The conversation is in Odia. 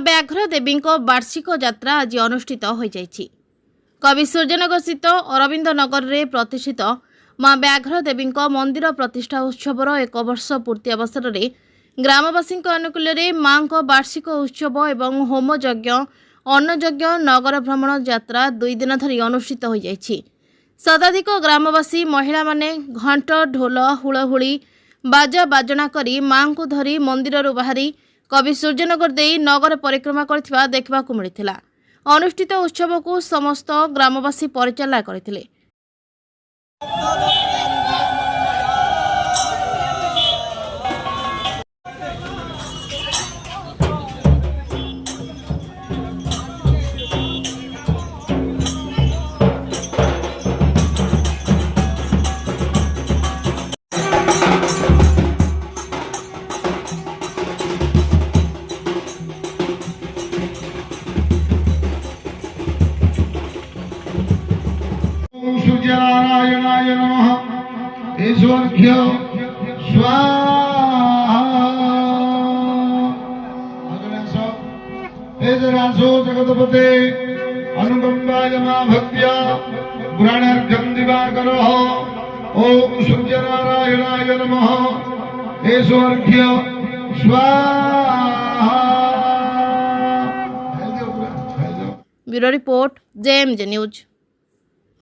ବ୍ୟାଘ୍ର ଦେବୀଙ୍କ ବାର୍ଷିକ ଯାତ୍ରା ଆଜି ଅନୁଷ୍ଠିତ ହୋଇଯାଇଛି। କବି ସୂର୍ଯ୍ୟନଗର ସ୍ଥିତ ଅରବିନ୍ଦ ନଗରରେ ପ୍ରତିଷ୍ଠିତ ମା ବ୍ୟାଘ୍ର ଦେବୀଙ୍କ ମନ୍ଦିର ପ୍ରତିଷ୍ଠା ଉତ୍ସବର 1 ବର୍ଷ ପୂର୍ତ୍ତି ଅବସରରେ ଗ୍ରାମବାସୀଙ୍କ ଅନୁକୂଳରେ ମାଙ୍କ ବାର୍ଷିକ ଉତ୍ସବ ଏବଂ ହୋମଯଜ୍ଞ ଅନ୍ନଯଜ୍ଞ ନଗର ଭ୍ରମଣ ଯାତ୍ରା 2 ଦିନ ଧରି ଅନୁଷ୍ଠିତ ହୋଇଯାଇଛି। ଶତାଧିକ ଗ୍ରାମବାସୀ ମହିଳାମାନେ ଘଣ୍ଟ ଢୋଲ ହୁଳହୁଳି ବାଜା ବାଜଣା କରି ମାଙ୍କୁ ଧରି ମନ୍ଦିରରୁ ବାହାରି କବି ସୂର୍ଯ୍ୟନଗର ଦେଇ ନଗର ପରିକ୍ରମା କରିଥିବା ଦେଖିବାକୁ ମିଳିଥିଲା। ଅନୁଷ୍ଠିତ ଉତ୍ସବକୁ ସମସ୍ତ ଗ୍ରାମବାସୀ ପରିଚାଳନା କରିଥିଲେ। सूर्यनारायणाय नमः। ईश्वर्घ्य स्वाहा। रासो जगतपते अनुकंपाय मा भक्त्या पुराणार्घ्यं दिवाकरः। ओम सूर्यनारायणाय नमः। ईश्वर्घ्य स्वाहा। Bureau report JMJ news.